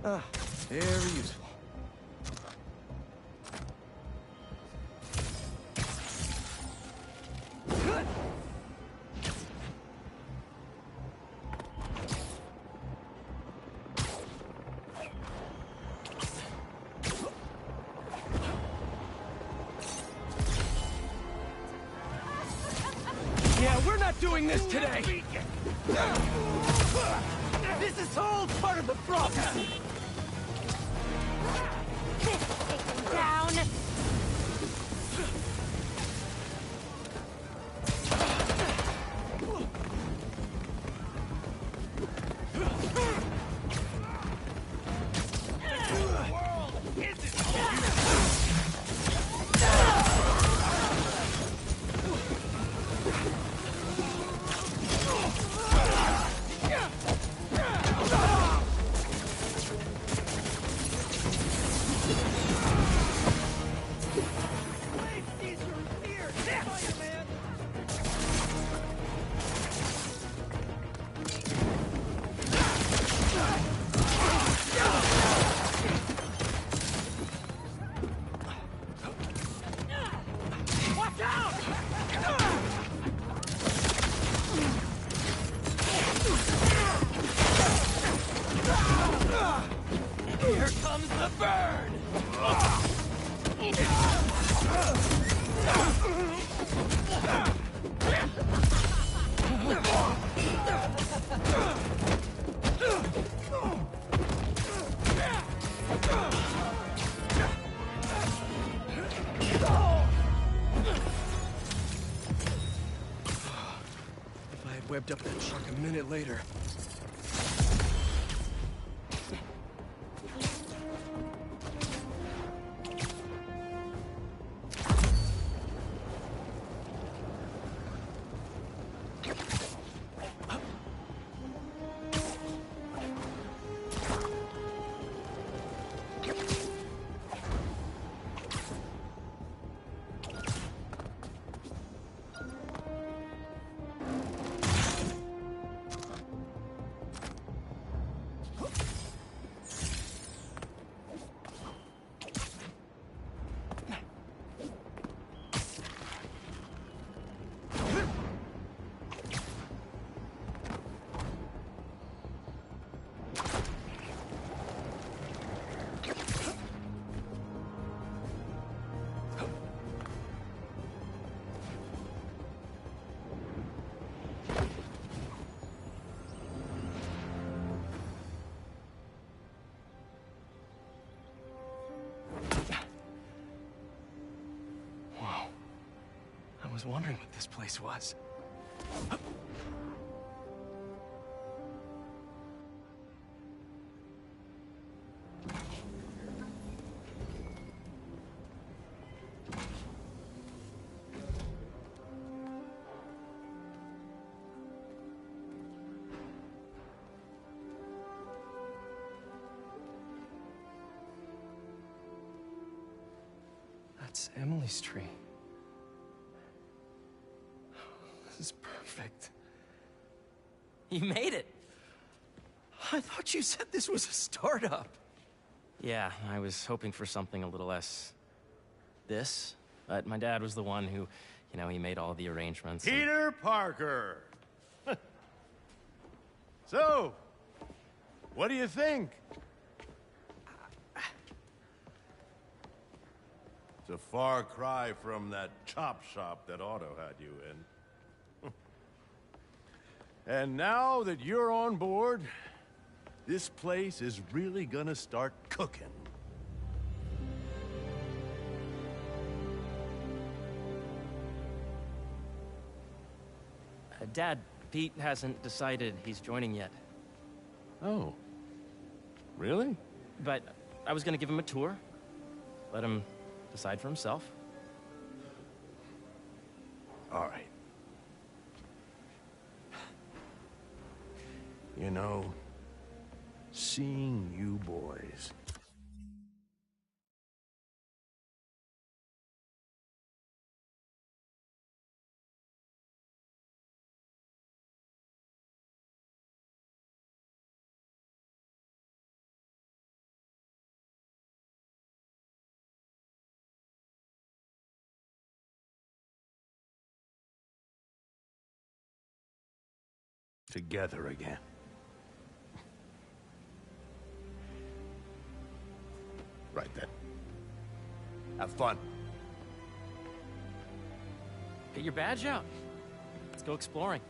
Ah, very useful. Yeah, we're not doing this today! This is all part of the problem! Down! Here comes the burn! If I had webbed up that truck a minute later. I was wondering what this place was. That's Emily's tree. This is perfect. You made it! I thought you said this was a startup. Yeah, I was hoping for something a little less... this, but my dad was the one who, he made all the arrangements. Peter Parker! So, what do you think? It's a far cry from that chop shop that Otto had you in. And now that you're on board, this place is really gonna start cooking. Dad, Pete hasn't decided he's joining yet. Oh. Really? But I was gonna give him a tour. Let him decide for himself. All right. You know, seeing you boys together again. Right then. Have fun. Get your badge out. Let's go exploring.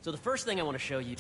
So the first thing I want to show you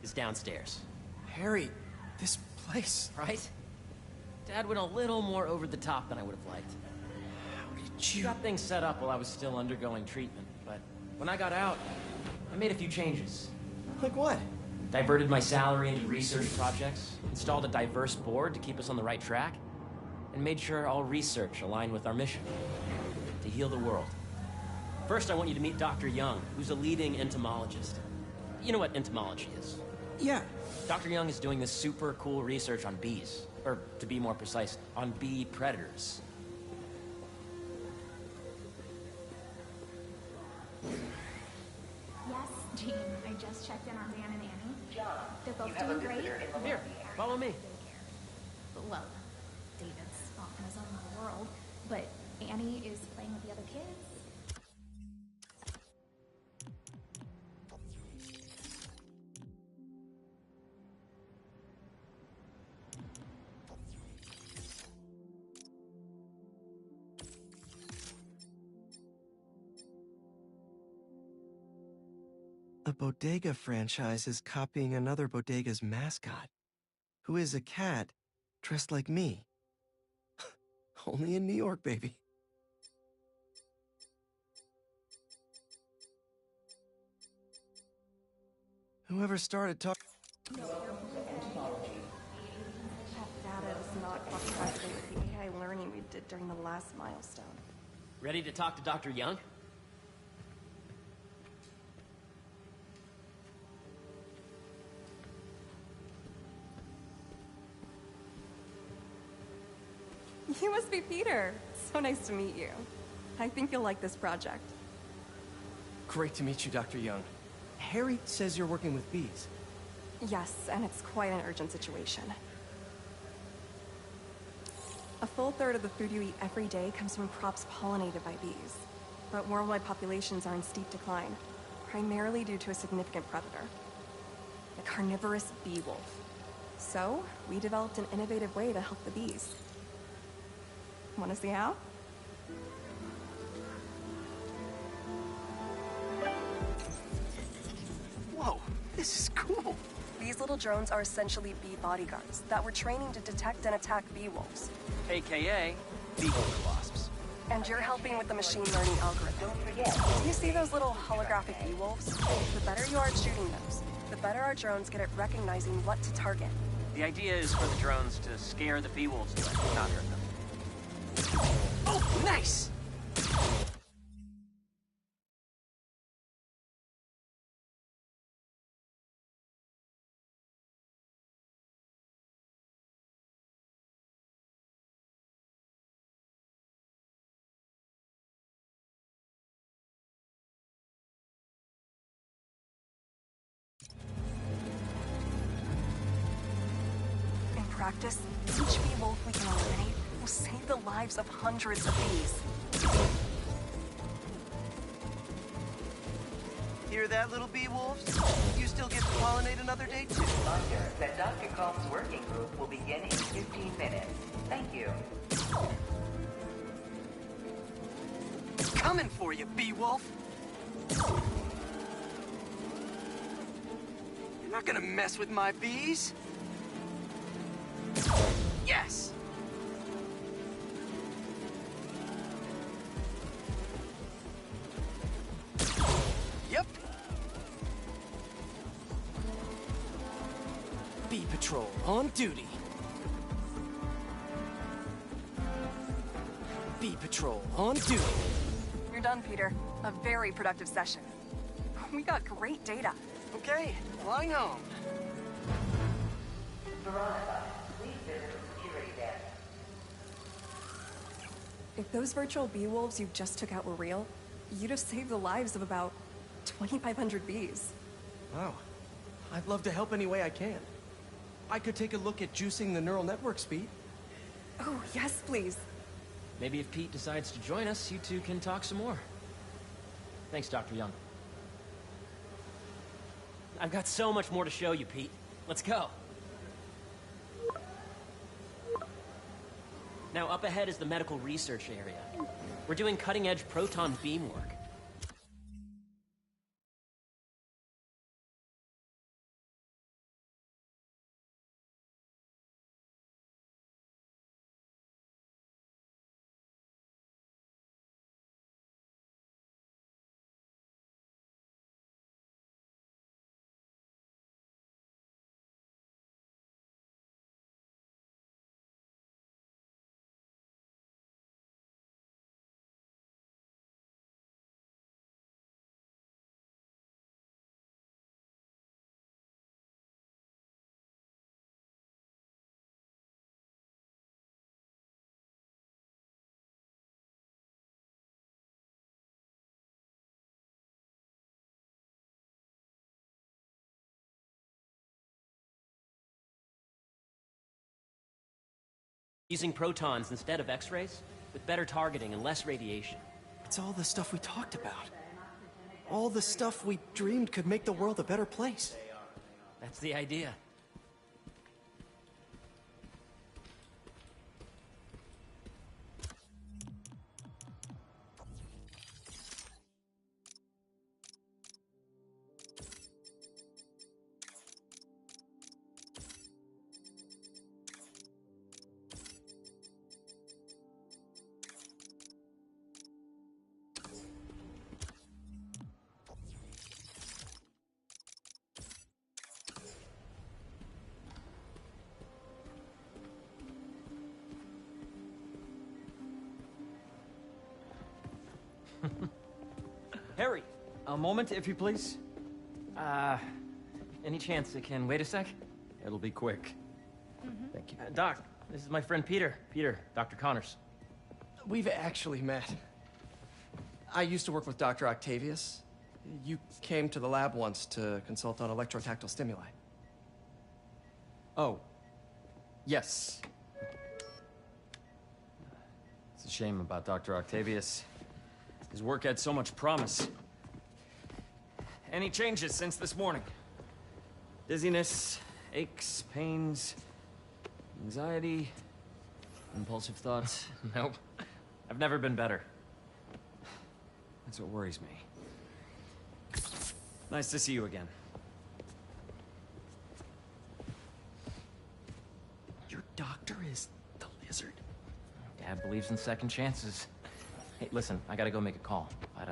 is downstairs, Harry, this place. right? Dad went a little more over the top than I would have liked. How did He you? got things set up while I was still undergoing treatment, but when I got out, I made a few changes. Like what? Diverted my salary into research projects, installed a diverse board to keep us on the right track, and made sure all research aligned with our mission, to heal the world. First, I want you to meet Dr. Young, who's a leading entomologist. You know what entomology is? Yeah. Dr. Young is doing this super cool research on bees, or to be more precise, on bee predators. Yes, Jean. I just checked in on Dan and Annie. They're both doing great. Here, follow me. Well, David's off in his own little world, but Annie is playing with the other kids. A bodega franchise is copying another bodega's mascot, who is a cat dressed like me. Only in New York, baby. Whoever started talking... Data is not cross-referenced with the AI learning we did during the last milestone. Ready to talk to Dr. Young? You must be Peter. So nice to meet you. I think you'll like this project. Great to meet you, Dr. Young. Harry says you're working with bees. Yes, and it's quite an urgent situation. A full third of the food you eat every day comes from crops pollinated by bees. But worldwide populations are in steep decline, primarily due to a significant predator, the carnivorous bee wolf. So, we developed an innovative way to help the bees. Want to see how? Whoa, this is cool. These little drones are essentially bee bodyguards that we're training to detect and attack bee wolves. AKA, beekeeper wasps. And you're helping with the machine learning algorithm. You see those little holographic bee wolves? The better you are at shooting those, the better our drones get at recognizing what to target. The idea is for the drones to scare the bee wolves away, not hurt them. Oh, nice! In practice, each bee wolf we can eliminate will save the lives of hundreds of bees. Hear that, little bee wolves? You still get to pollinate another day, too. Reminder that Dr. Combs' working group will begin in 15 minutes. Thank you. Coming for you, bee wolf. You're not gonna mess with my bees. Yes! Yep. Bee Patrol on duty. Bee Patrol on duty. You're done, Peter. A very productive session. We got great data. Okay, flying home. Veronica, please visit the security desk. If those virtual bee wolves you just took out were real, you'd have saved the lives of about 2,500 bees. Wow. I'd love to help any way I can. I could take a look at juicing the neural network speed. Oh, yes, please. Maybe if Pete decides to join us, you two can talk some more. Thanks, Dr. Young. I've got so much more to show you, Pete. Let's go. Now, up ahead is the medical research area. We're doing cutting-edge proton beam work. Using protons instead of X-rays, with better targeting and less radiation. It's all the stuff we talked about. All the stuff we dreamed could make the world a better place. That's the idea. Harry! A moment, if you please. Any chance it can wait a sec? It'll be quick. Thank you. Doc, this is my friend Peter. Peter, Dr. Connors. We've actually met. I used to work with Dr. Octavius. You came to the lab once to consult on electrotactile stimuli. Oh. Yes. It's a shame about Dr. Octavius. His work had so much promise. Any changes since this morning? Dizziness, aches, pains, anxiety, impulsive thoughts? Nope. I've never been better. That's what worries me. Nice to see you again. Your doctor is the lizard? Dad believes in second chances. Hey, listen, I gotta go make a call. But,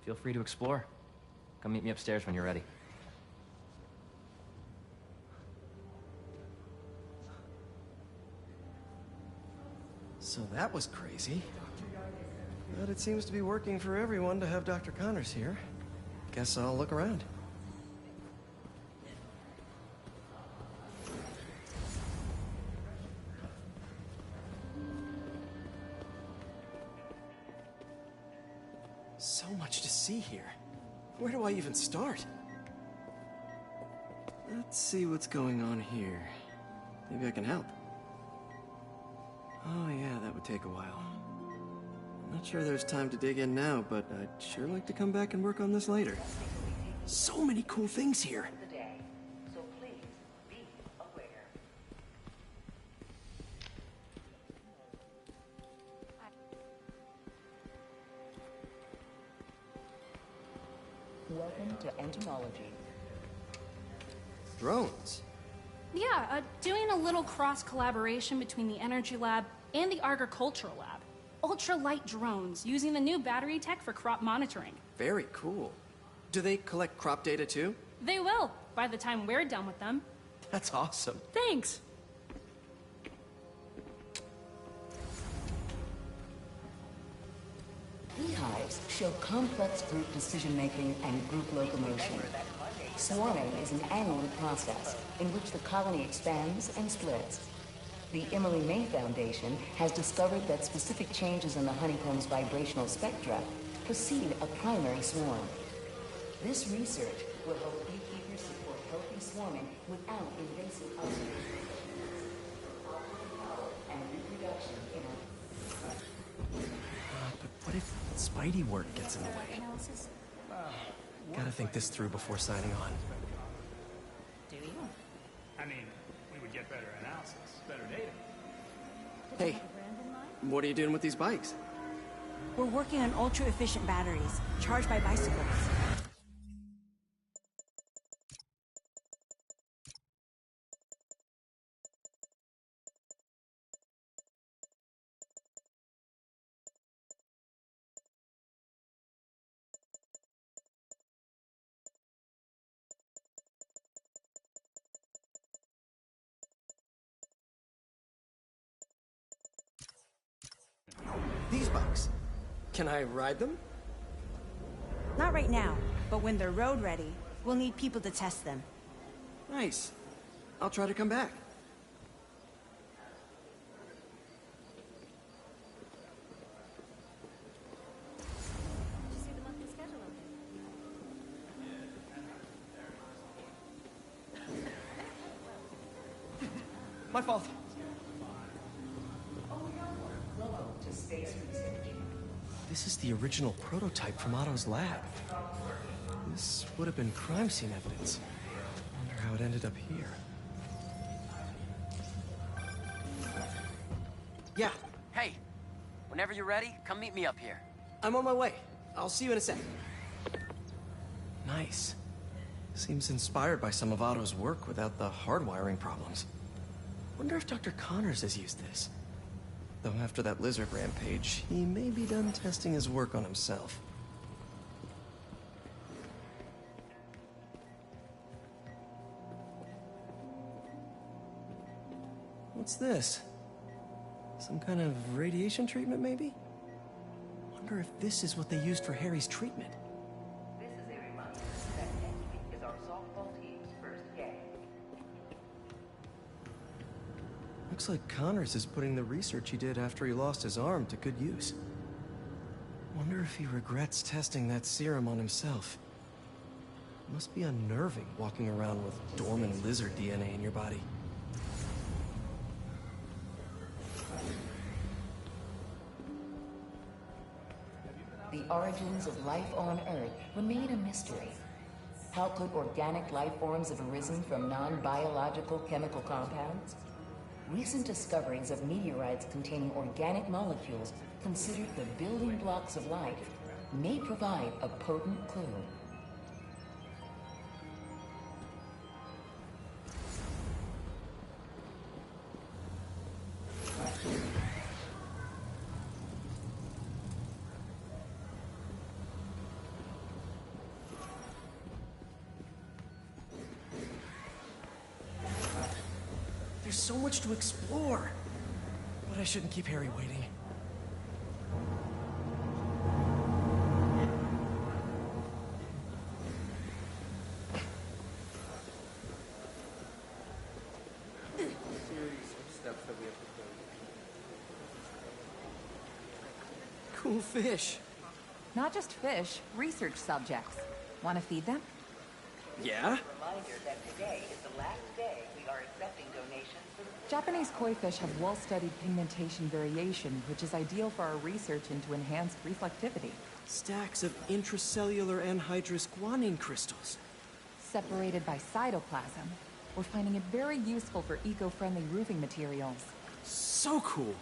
feel free to explore. Come meet me upstairs when you're ready. So that was crazy. But it seems to be working for everyone to have Dr. Connors here. Guess I'll look around. So much to see here. Where do I even start? Let's see what's going on here. Maybe I can help. Oh yeah, that would take a while. Not sure there's time to dig in now, but I'd sure like to come back and work on this later. So many cool things here. So please be aware. Welcome to entomology. Drones. Yeah, doing a little cross-collaboration between the Energy Lab and the Agricultural Lab. Ultralight drones using the new battery tech for crop monitoring. Very cool. Do they collect crop data too? They will, by the time we're done with them. That's awesome. Thanks. Beehives show complex group decision-making and group locomotion. Swarming is an annual process in which the colony expands and splits. The Emily May Foundation has discovered that specific changes in the honeycomb's vibrational spectra precede a primary swarm. This research will help beekeepers support healthy swarming without invasive obstacles. And reproduction in But what if Spidey work gets in the way? Gotta think this through before signing on. Do you? I mean, we would get better analysis, better data. Hey, what are you doing with these bikes? We're working on ultra-efficient batteries, charged by bicycles. These bikes. Can I ride them? Not right now, but when they're road ready, we'll need people to test them. Nice. I'll try to come back. My fault. This is the original prototype from Otto's lab. This would have been crime scene evidence. Wonder how it ended up here. Yeah. Hey, whenever you're ready, come meet me up here. I'm on my way. I'll see you in a sec. Nice. Seems inspired by some of Otto's work without the hardwiring problems. Wonder if Dr. Connors has used this. Though after that lizard rampage, he may be done testing his work on himself. What's this? Some kind of radiation treatment, maybe? Wonder if this is what they used for Harry's treatment. This is a reminder that next week is our softball team's first game. Looks like Connors is putting the research he did after he lost his arm to good use. Wonder if he regrets testing that serum on himself. Must be unnerving walking around with dormant lizard DNA in your body. The origins of life on Earth remain a mystery. How could organic life forms have arisen from non-biological chemical compounds? Recent discoveries of meteorites containing organic molecules considered the building blocks of life may provide a potent clue. There's so much to explore. But I shouldn't keep Harry waiting. Cool fish. Not just fish, research subjects. Want to feed them? Yeah? Reminder that today is the last day we are accepting donations for the Japanese koi fish have well-studied pigmentation variation, which is ideal for our research into enhanced reflectivity. Stacks of intracellular anhydrous guanine crystals. Separated by cytoplasm, we're finding it very useful for eco-friendly roofing materials. So cool.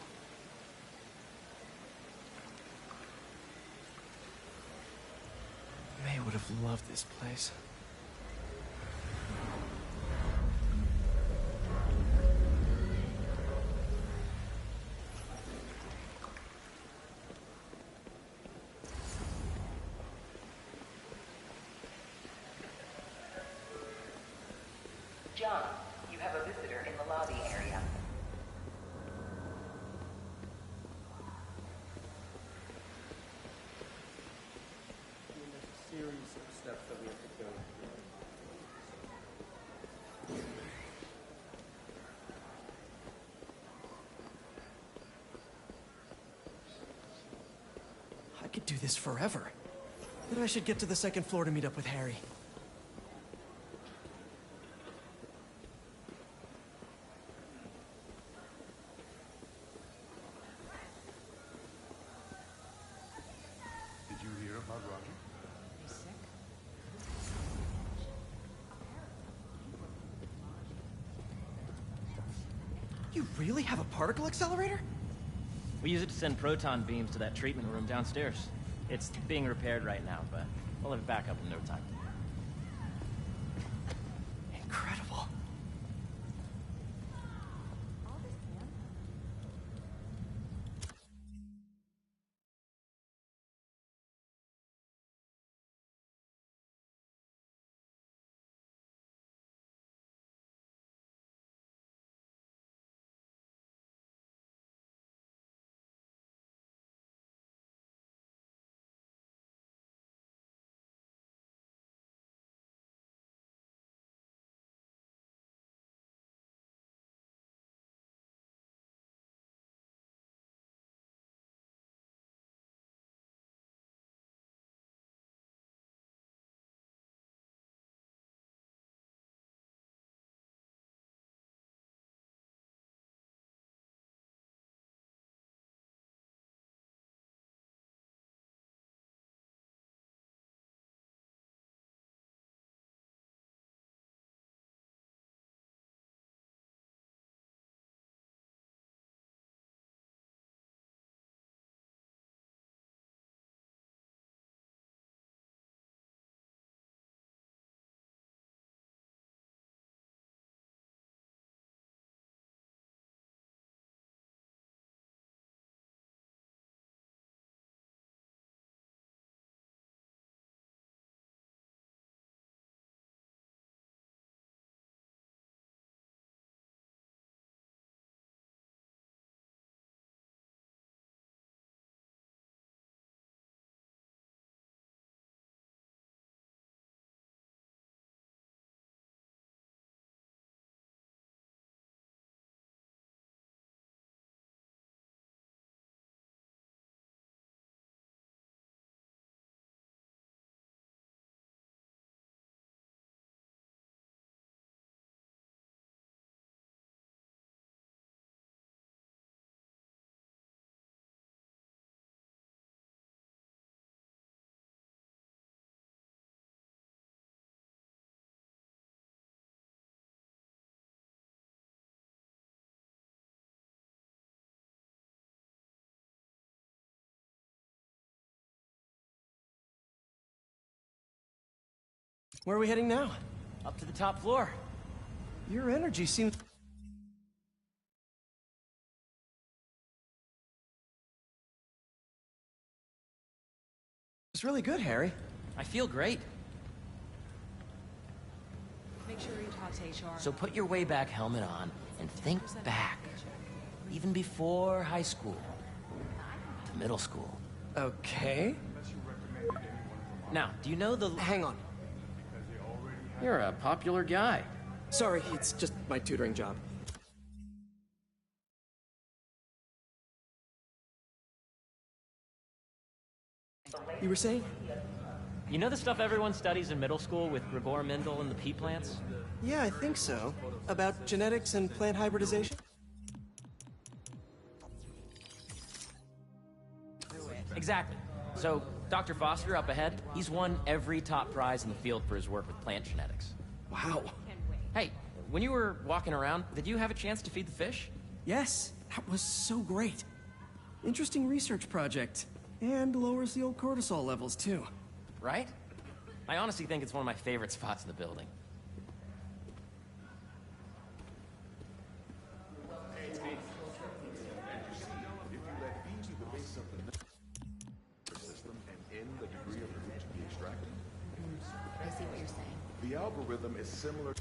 May would have loved this place. John, you have a visitor in the lobby area. There's a series of steps that we have to go through. I could do this forever. But I should get to the second floor to meet up with Harry. Did you hear about Roger? He's sick? You really have a particle accelerator? We use it to send proton beams to that treatment room downstairs. It's being repaired right now, but we'll have it back up in no time. Where are we heading now? Up to the top floor. Your energy seems... It's really good, Harry. I feel great. Make sure you talk to HR. So put your way back helmet on and think back. Even before high school. To middle school. Okay. Now, do you know the... Hang on. You're a popular guy. Sorry, it's just my tutoring job. You were saying? You know the stuff everyone studies in middle school with Gregor Mendel and the pea plants? Yeah, I think so. About genetics and plant hybridization? Exactly. So, Dr. Foster up ahead, he's won every top prize in the field for his work with plant genetics. Wow. Hey, when you were walking around, did you have a chance to feed the fish? Yes, that was so great. Interesting research project. And lowers the old cortisol levels, too. Right? I honestly think it's one of my favorite spots in the building. I see what you're saying. The algorithm is similar.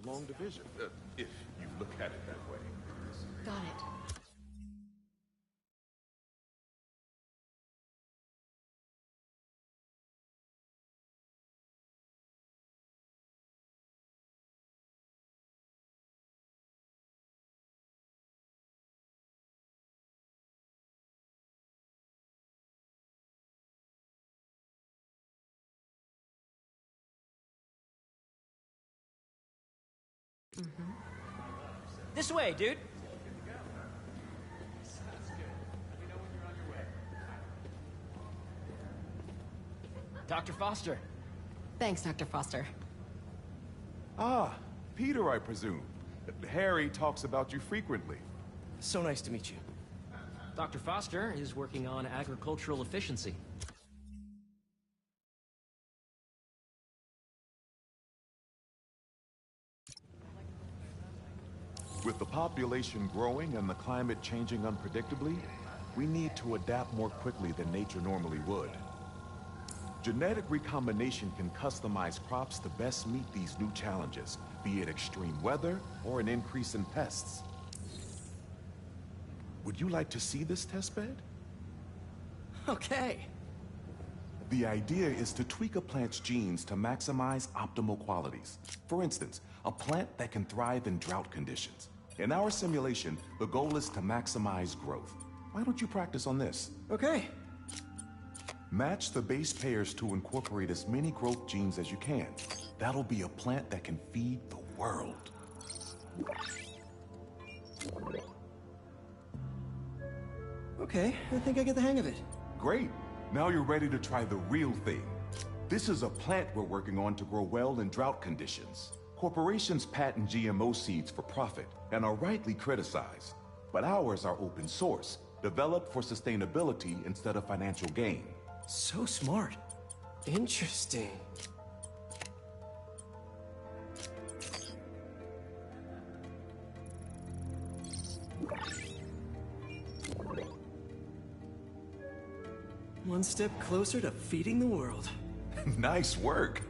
Long division, if you look at it that way. Got it. This way, dude. Dr. Foster. Thanks, Dr. Foster. Ah, Peter, I presume. Harry talks about you frequently. So nice to meet you. Dr. Foster is working on agricultural efficiency. With the population growing and the climate changing unpredictably, we need to adapt more quickly than nature normally would. Genetic recombination can customize crops to best meet these new challenges, be it extreme weather or an increase in pests. Would you like to see this testbed? Okay. The idea is to tweak a plant's genes to maximize optimal qualities. For instance, a plant that can thrive in drought conditions. In our simulation, the goal is to maximize growth. Why don't you practice on this? Okay. Match the base pairs to incorporate as many growth genes as you can. That'll be a plant that can feed the world. Okay, I think I get the hang of it. Great. Now you're ready to try the real thing. This is a plant we're working on to grow well in drought conditions. Corporations patent GMO seeds for profit and are rightly criticized. But ours are open source, developed for sustainability instead of financial gain. So smart. Interesting. One step closer to feeding the world. Nice work.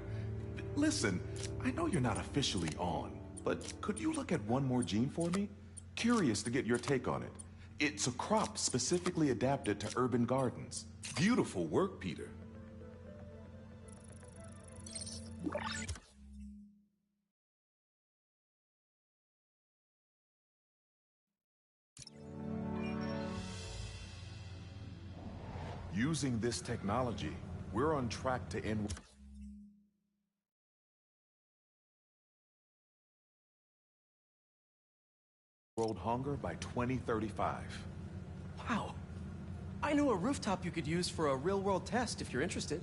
Listen, I know you're not officially on, but could you look at one more gene for me? Curious to get your take on it. It's a crop specifically adapted to urban gardens. Beautiful work, Peter. Using this technology, we're on track to end world hunger by 2035. Wow. I know a rooftop you could use for a real-world test if you're interested.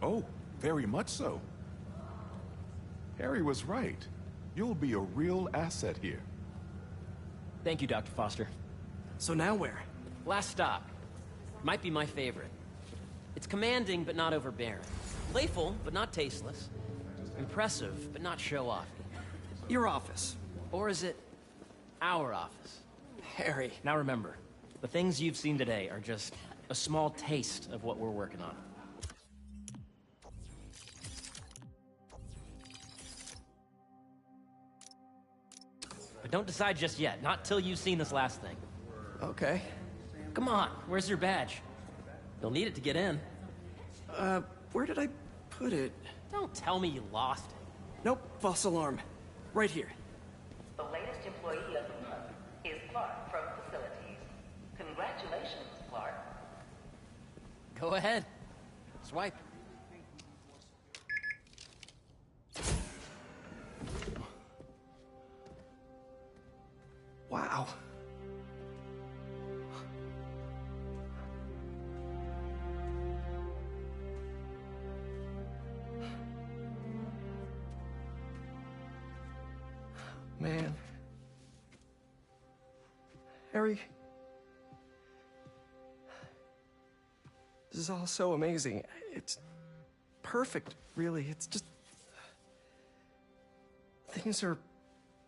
Oh, very much so. Harry was right. You'll be a real asset here. Thank you, Dr. Foster. So now where? Last stop. Might be my favorite. It's commanding, but not overbearing. Playful, but not tasteless. Impressive, but not show-offy. Your office. Or is it our office? Harry. Now remember, the things you've seen today are just a small taste of what we're working on. But don't decide just yet, not till you've seen this last thing. Okay. Come on, where's your badge? You'll need it to get in. Where did I put it? Don't tell me you lost it. Nope, false alarm. Right here. The latest employee of the month is Clark from Facilities. Congratulations, Clark. Go ahead. Swipe. Wow. Man. Harry. This is all so amazing. It's perfect, really. It's just... Things are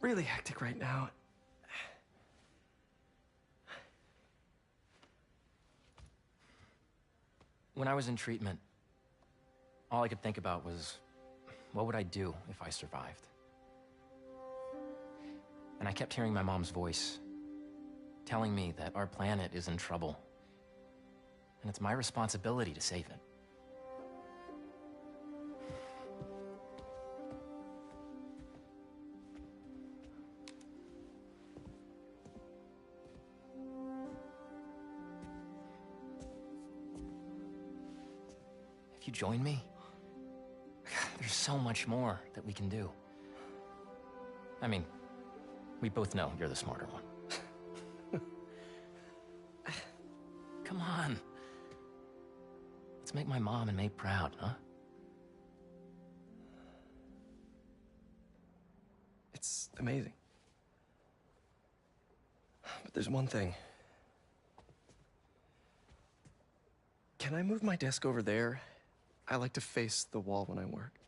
really hectic right now. When I was in treatment, all I could think about was, what would I do if I survived? And I kept hearing my mom's voice, telling me that our planet is in trouble, and it's my responsibility to save it. If you join me, there's so much more that we can do. I mean, we both know you're the smarter one. Come on. Let's make my mom and May proud, huh? It's amazing. But there's one thing. Can I move my desk over there? I like to face the wall when I work.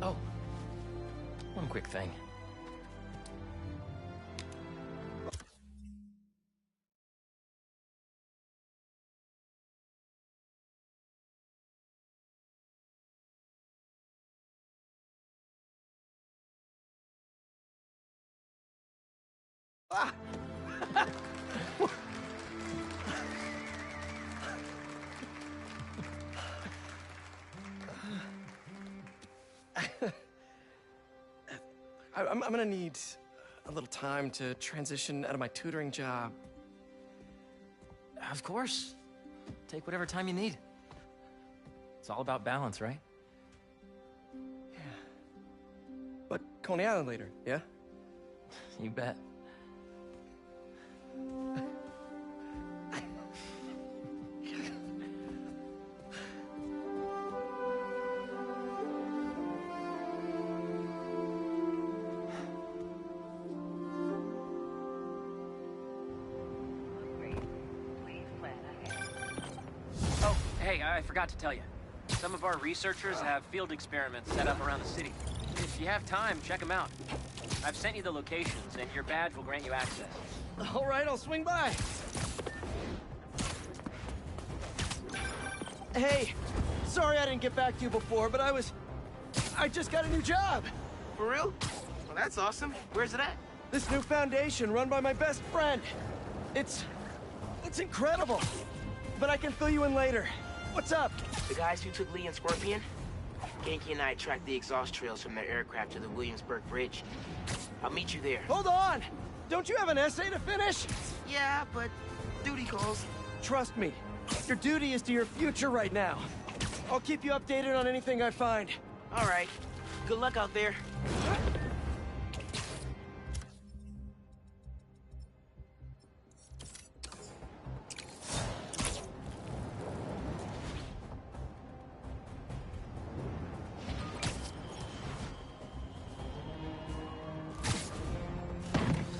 Oh, one quick thing. Ah! I'm gonna need a little time to transition out of my tutoring job. Of course. Take whatever time you need. It's all about balance, right? Yeah. But Coney Island later, yeah? You bet. Oh, hey, I forgot to tell you. Some of our researchers have field experiments set up around the city. If you have time, check them out. I've sent you the locations, and your badge will grant you access. All right, I'll swing by. Hey, sorry I didn't get back to you before, but I just got a new job. For real? Well, that's awesome. Where's it at? This new foundation run by my best friend. It's incredible. But I can fill you in later. What's up? The guys who took Lee and Scorpion? Ganke and I tracked the exhaust trails from their aircraft to the Williamsburg Bridge. I'll meet you there. Hold on! Don't you have an essay to finish? Yeah, but duty calls. Trust me, your duty is to your future right now. I'll keep you updated on anything I find. All right. Good luck out there.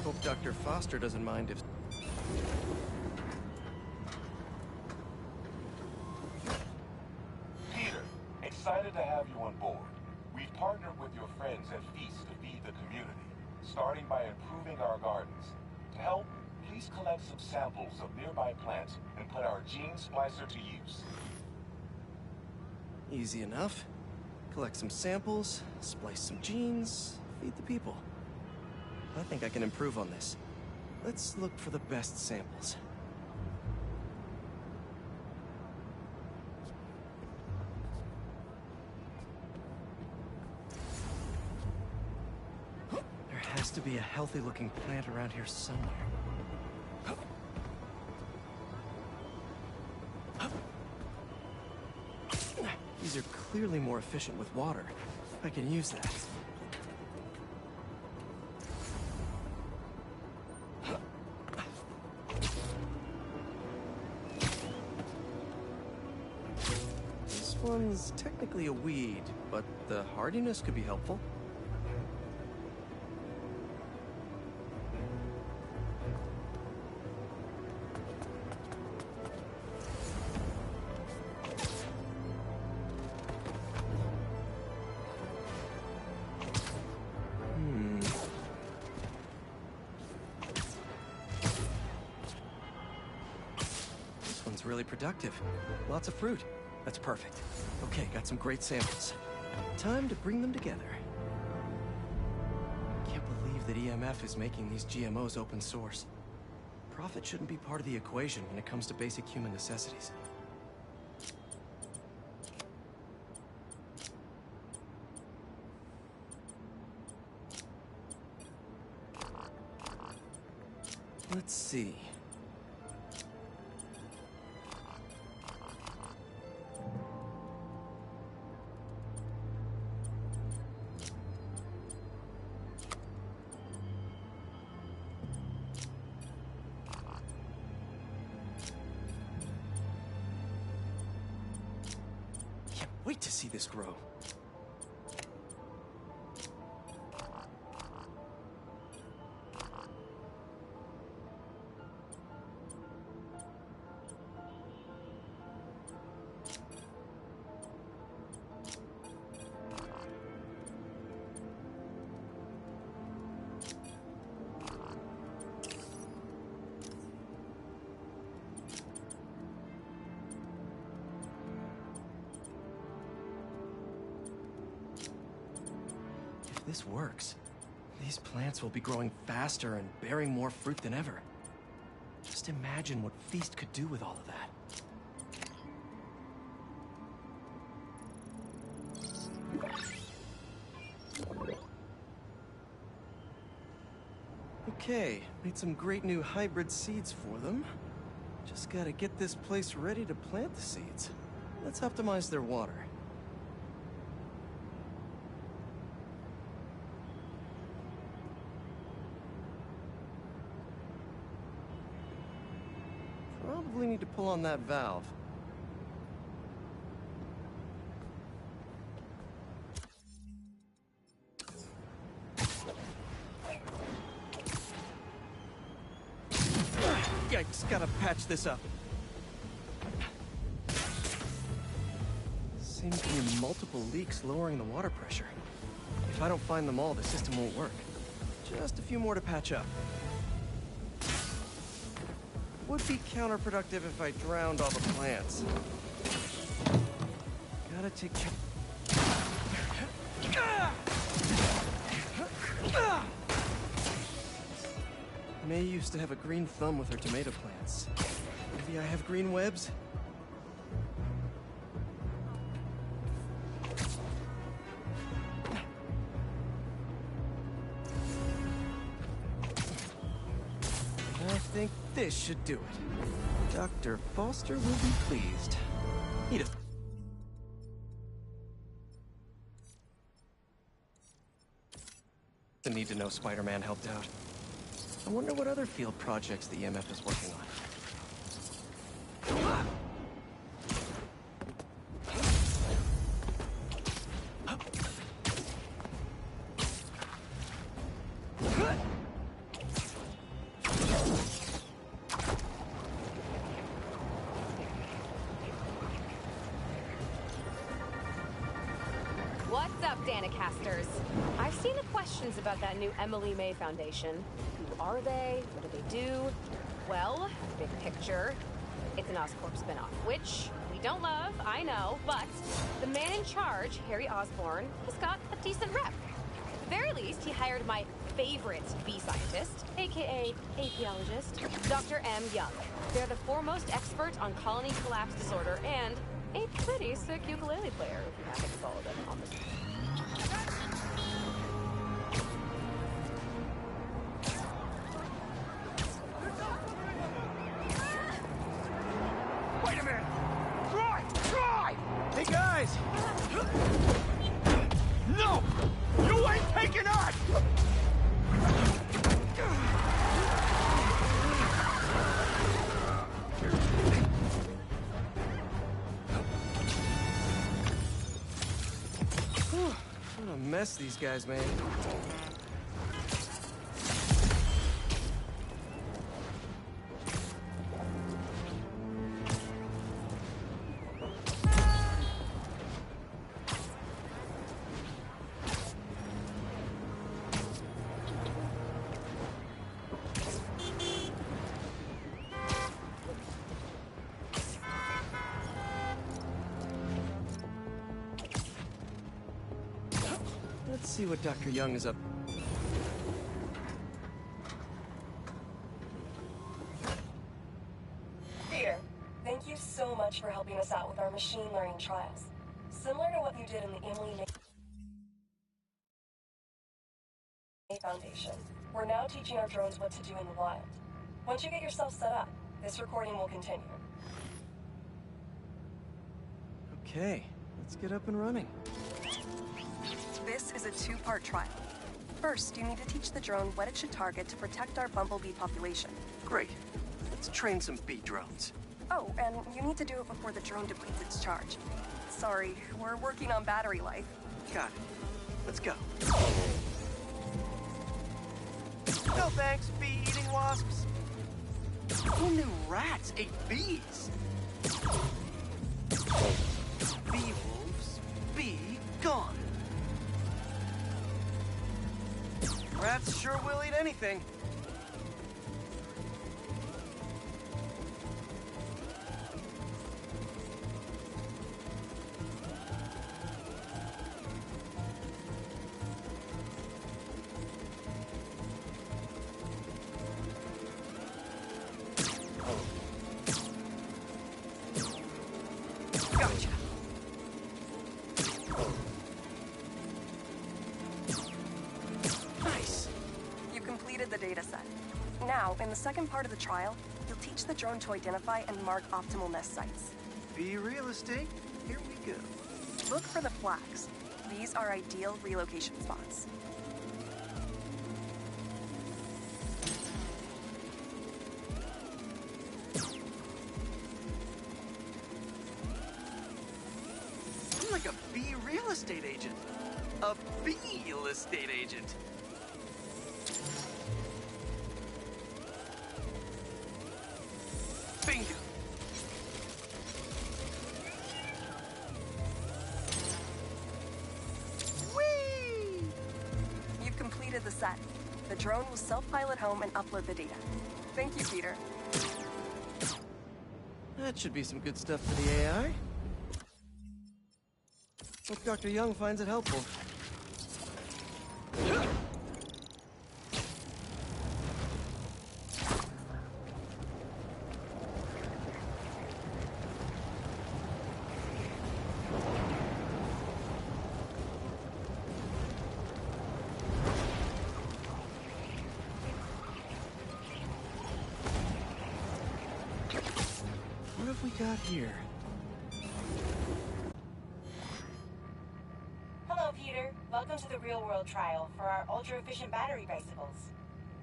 Hope Dr. Foster doesn't mind if... Peter, excited to have you on board. We've partnered with your friends at Feast to feed the community, starting by improving our gardens. To help, please collect some samples of nearby plants and put our gene splicer to use. Easy enough. Collect some samples, splice some genes, feed the people. I think I can improve on this. Let's look for the best samples. There has to be a healthy-looking plant around here somewhere. These are clearly more efficient with water. I can use that. This one's technically a weed, but the hardiness could be helpful. Really productive. Lots of fruit. That's perfect. Okay, got some great samples. Time to bring them together. Can't believe that EMF is making these GMOs open source. Profit shouldn't be part of the equation when it comes to basic human necessities. Let's see. Wait to see this grow. If this works, these plants will be growing faster and bearing more fruit than ever. Just imagine what Feast could do with all of that. Okay, made some great new hybrid seeds for them. Just gotta get this place ready to plant the seeds. Let's optimize their water. Probably need to pull on that valve. Yikes, gotta patch this up. Seem to be multiple leaks lowering the water pressure. If I don't find them all, the system won't work. Just a few more to patch up. Would be counterproductive if I drowned all the plants. Gotta take care. May used to have a green thumb with her tomato plants. Maybe I have green webs? I think this should do it. Dr. Foster will be pleased. Edith. The need to know Spider-Man helped out. I wonder what other field projects the EMF is working on. What's up, Danicasters? I've seen the questions about that new Emily May Foundation. Who are they? What do they do? Well, big picture, it's an Oscorp spinoff, which we don't love, I know, but the man in charge, Harry Osborn, has got a decent rep. At the very least, he hired my favorite bee scientist, aka apiologist, Dr. M. Young. They're the foremost expert on colony collapse disorder and a pretty sick ukulele player, if you happen to follow them on this. Wait a minute! Try! Hey guys! No! You ain't taking us! What a mess these guys made. Let's see what Dr. Young is up. Peter, thank you so much for helping us out with our machine learning trials. Similar to what you did in the Emily May Foundation, we're now teaching our drones what to do in the wild. Once you get yourself set up, this recording will continue. Okay, let's get up and running. This is a two-part trial. First, you need to teach the drone what it should target to protect our bumblebee population. Great. Let's train some bee drones. Oh, and you need to do it before the drone depletes its charge. Sorry, we're working on battery life. Got it. Let's go. No thanks, bee-eating wasps. Who knew rats ate bees? Bee wolves, be gone. Rats sure will eat anything. Gotcha. the dataset. Now, in the second part of the trial, you'll teach the drone to identify and mark optimal nest sites. Be real estate, here we go. Look for the flags. These are ideal relocation spots. I'm like a bee real estate agent. A bee real estate agent. Bingo. Whee! You've completed the set. The drone will self-pilot home and upload the data. Thank you, Peter. That should be some good stuff for the AI. Hope Dr. Young finds it helpful. What have we got here? Hello, Peter. Welcome to the real-world trial for our ultra-efficient battery bicycles.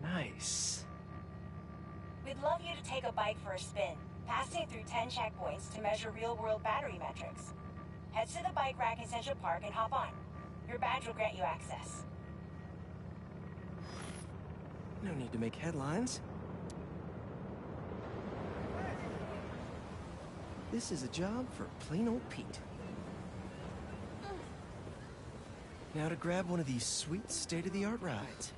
Nice. We'd love you to take a bike for a spin, passing through 10 checkpoints to measure real-world battery metrics. Head to the bike rack in Central Park and hop on. Your badge will grant you access. No need to make headlines. This is a job for plain old Pete. Now to grab one of these sweet state-of-the-art rides.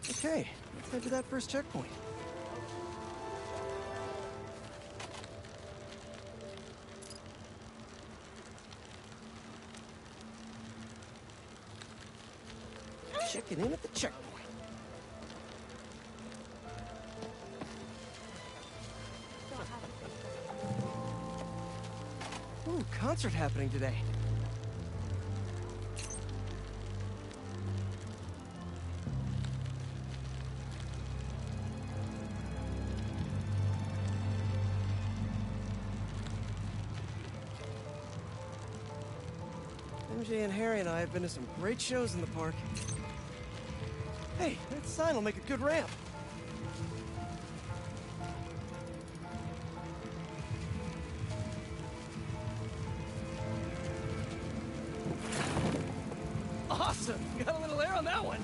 Okay, let's head to that first checkpoint. Checking in at the checkpoint. Ooh, concert happening today. MJ and Harry and I have been to some great shows in the park. Hey, that sign will make a good ramp. Awesome! Got a little air on that one.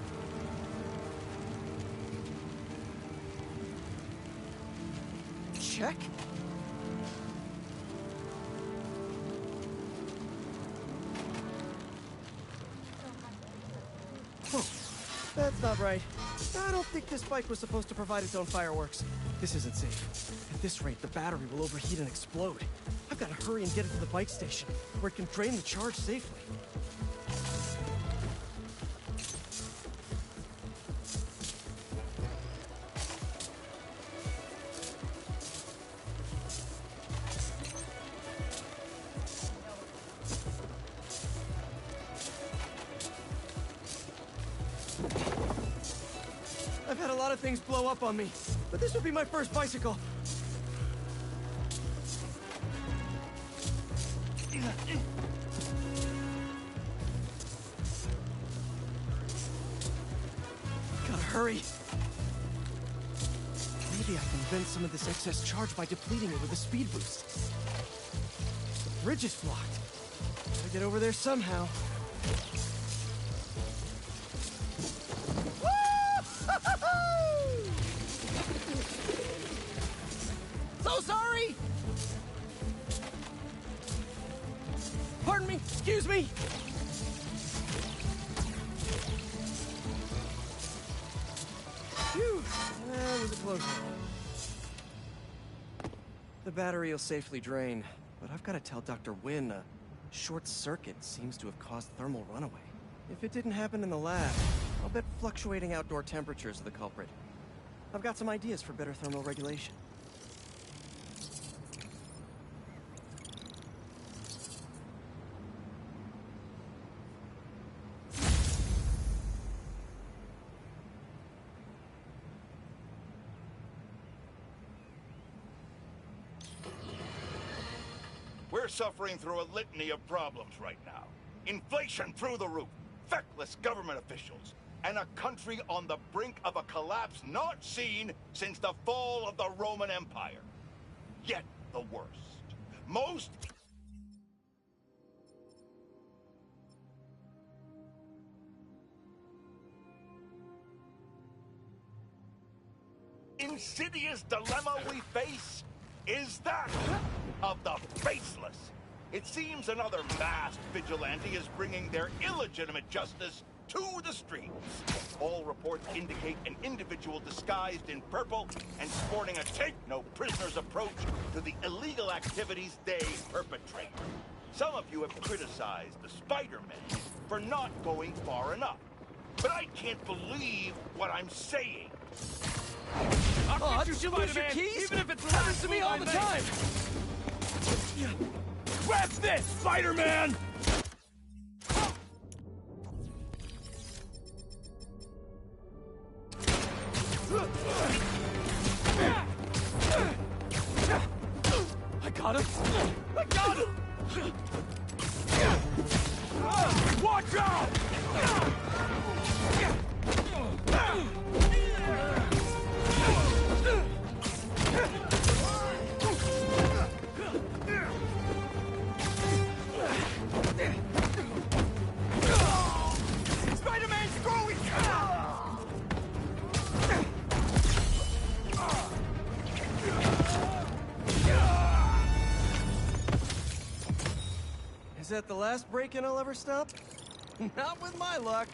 Check. Whoa, that's not right. I don't think this bike was supposed to provide its own fireworks. This isn't safe. At this rate, the battery will overheat and explode. I've got to hurry and get it to the bike station, where it can drain the charge safely. I've had a lot of things blow up on me, but this would be my first bicycle. Gotta hurry. Maybe I can vent some of this excess charge by depleting it with a speed boost. The bridge is blocked. Gotta get over there somehow. So sorry! Pardon me, excuse me! Phew, that was a close one. The battery will safely drain, but I've got to tell Dr. Wynn a short circuit seems to have caused thermal runaway. If it didn't happen in the lab, I'll bet fluctuating outdoor temperatures are the culprit. I've got some ideas for better thermal regulation. suffering through a litany of problems right now. Inflation through the roof, feckless government officials, and a country on the brink of a collapse not seen since the fall of the Roman Empire. Yet the worst. Most insidious dilemma we face is that of the faceless. It seems another masked vigilante is bringing their illegitimate justice to the streets. All reports indicate an individual disguised in purple and sporting a take-no-prisoners approach to the illegal activities they perpetrate. Some of you have criticized the Spider-Men for not going far enough. But I can't believe what I'm saying. I'll get you, lose your keys? Even if it's happens to me all the time! Grab this, Spider-Man! I got him! I got him! Watch out! Spider-Man's growing! Is that the last break-in I'll ever stop? Not with my luck.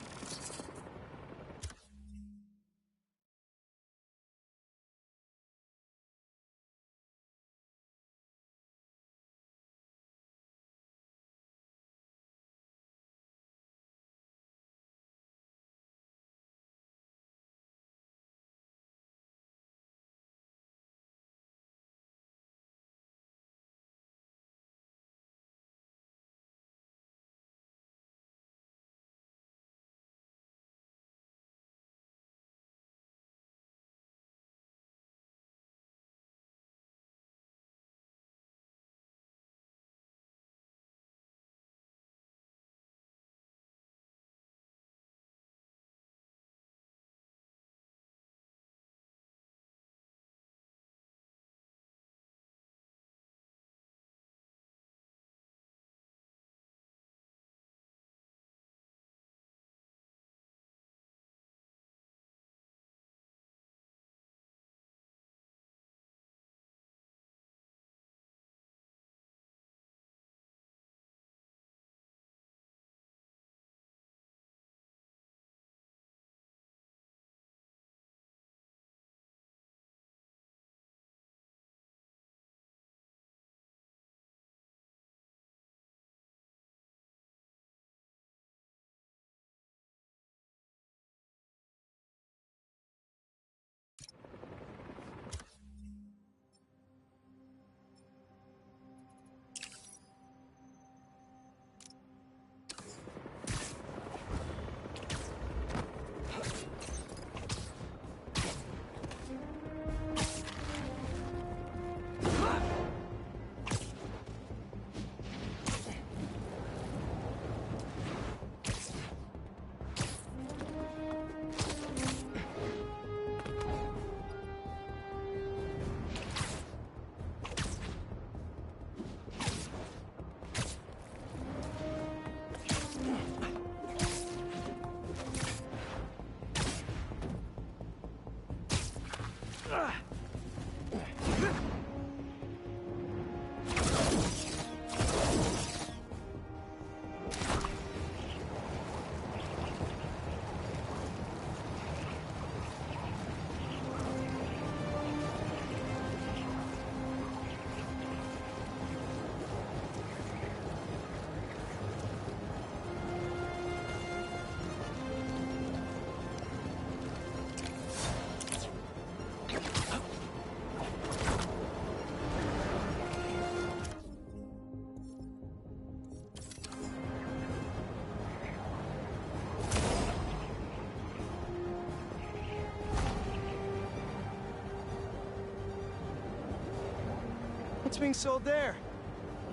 What's being sold there?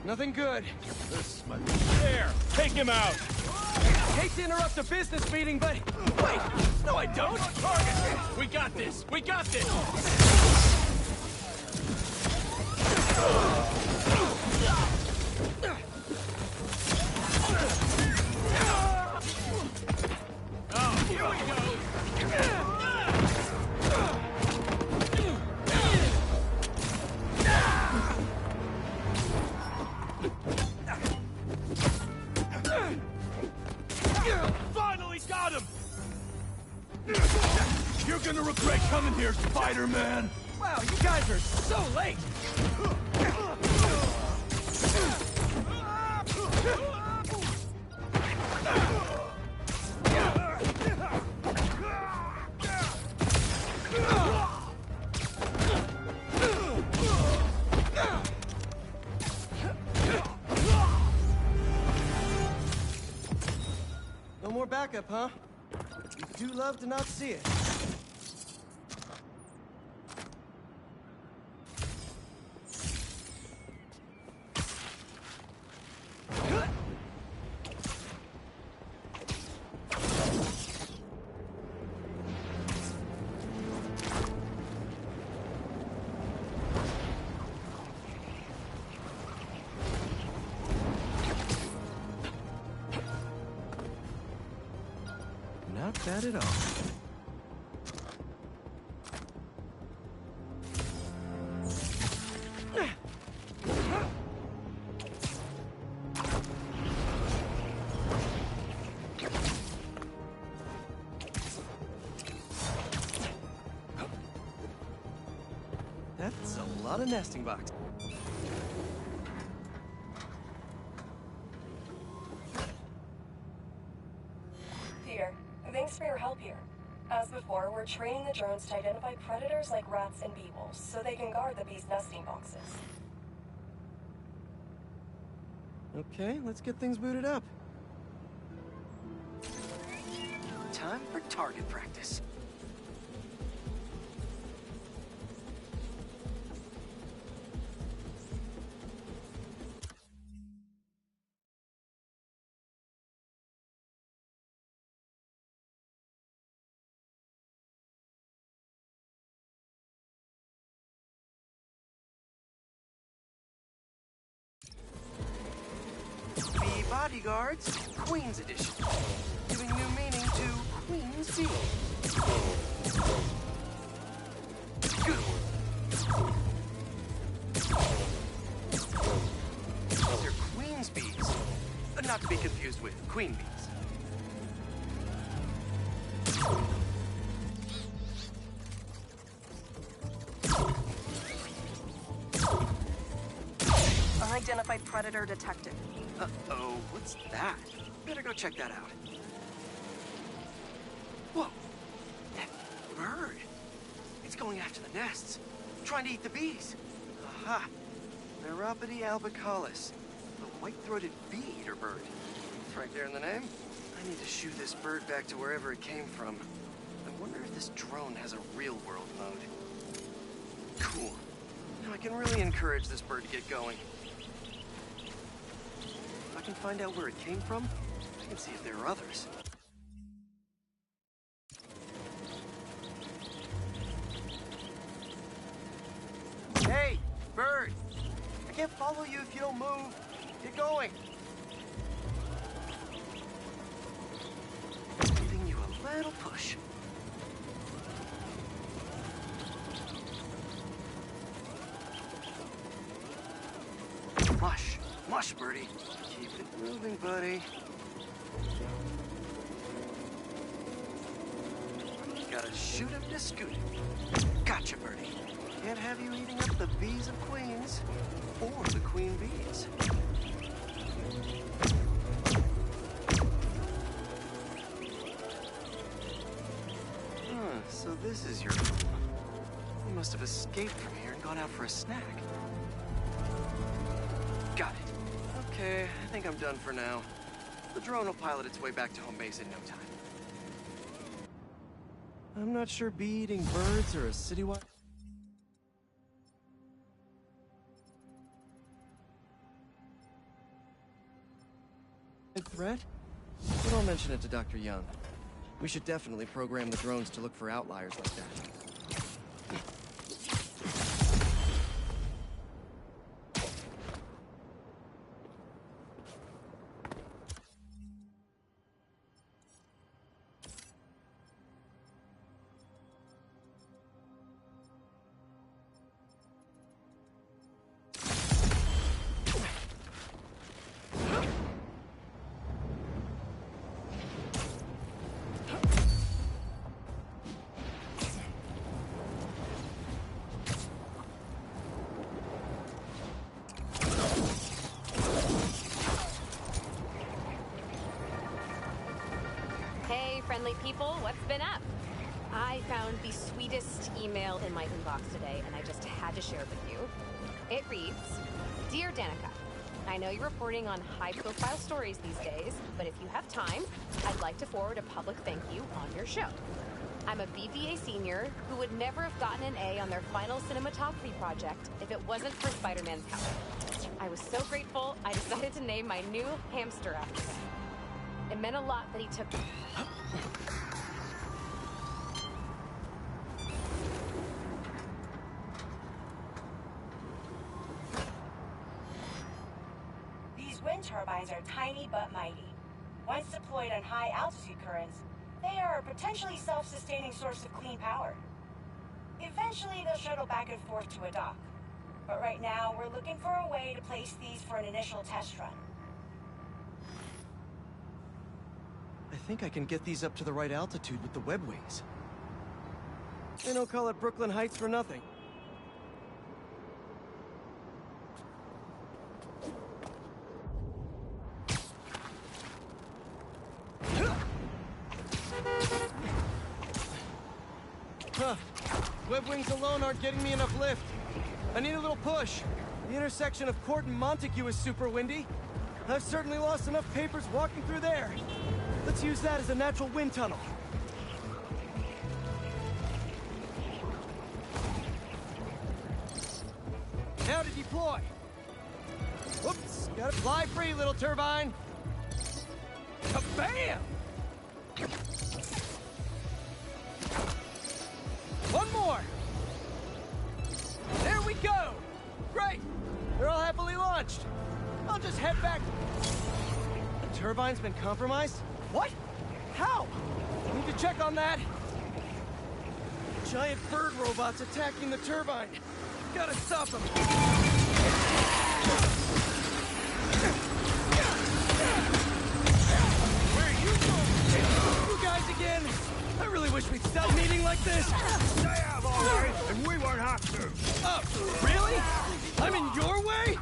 Nothing good. This might be there. Take him out. Hate to interrupt a business meeting, but... Wait! No, I don't! Target! We got this! We got this! Oh, here we go! Finally got him! You're gonna regret coming here, Spider-Man! Wow, you guys are so late! No more backup, huh? You do love to not see it. Not bad at all. That's a lot of nesting boxes. Peter, thanks for your help here. As before, we're training the drones to identify predators like rats and beetles, so they can guard the bees' nesting boxes. Okay, let's get things booted up. Time for target practice. Bee Bodyguards, Queen's Edition. Giving new meaning to Queen's Bee. Good. They're Queen's Bees, but not to be confused with Queen Bees. Unidentified predator detected. Uh-oh, what's that? Better go check that out. Whoa! That bird! It's going after the nests, trying to eat the bees. Aha! Neuropody albicollis, the white-throated bee-eater bird. It's right there in the name. I need to shoo this bird back to wherever it came from. I wonder if this drone has a real-world mode. Cool. Now I can really encourage this bird to get going. If I can find out where it came from, I can see if there are others. Hey, bird! I can't follow you if you don't move. Get going. Giving you a little push. Mush. Mush, birdie. Keep it moving, buddy. Gotta shoot him to scoot him. Gotcha, birdie. Can't have you eating up the bees of queens, or the queen bees. So this is your home. You must have escaped from here and gone out for a snack. Got it. Okay, I think I'm done for now. The drone will pilot its way back to home base in no time. I'm not sure bee-eating birds are a citywide... Big threat? But I'll mention it to Dr. Young. We should definitely program the drones to look for outliers like that. Friendly people, what's been up? I found the sweetest email in my inbox today, and I just had to share it with you. It reads, Dear Danica, I know you're reporting on high-profile stories these days, but if you have time, I'd like to forward a public thank you on your show. I'm a BVA senior who would never have gotten an A on their final cinematography project if it wasn't for Spider-Man's help. I was so grateful, I decided to name my new hamster after him. It meant a lot that he took me. These wind turbines are tiny but mighty. Once deployed on high altitude currents, they are a potentially self-sustaining source of clean power. Eventually, they'll shuttle back and forth to a dock. But right now, we're looking for a way to place these for an initial test run. I think I can get these up to the right altitude with the web wings. They don't call it Brooklyn Heights for nothing. Huh. Web wings alone aren't getting me enough lift. I need a little push. The intersection of Court and Montague is super windy. I've certainly lost enough papers walking through there. Let's use that as a natural wind tunnel. Now to deploy. Whoops, gotta fly free, little turbine. Kabam! One more. There we go. Great. They're all happily launched. I'll just head back. The turbine's been compromised? What? How? I need to check on that. Giant bird robots attacking the turbine. Gotta stop them. Where are you going? You guys again? I really wish we'd stop meeting like this. They have all right, and we won't have to. Oh, really? I'm in your way?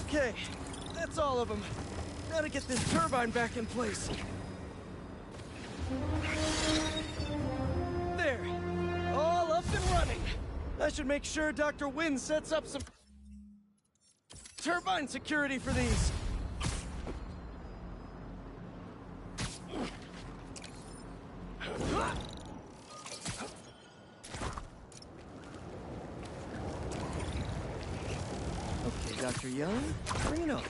Okay, that's all of them. Gotta get this turbine back in place. There, all up and running. I should make sure Dr. Wynn sets up some turbine security for these. Okay, Dr. Young, bring it on.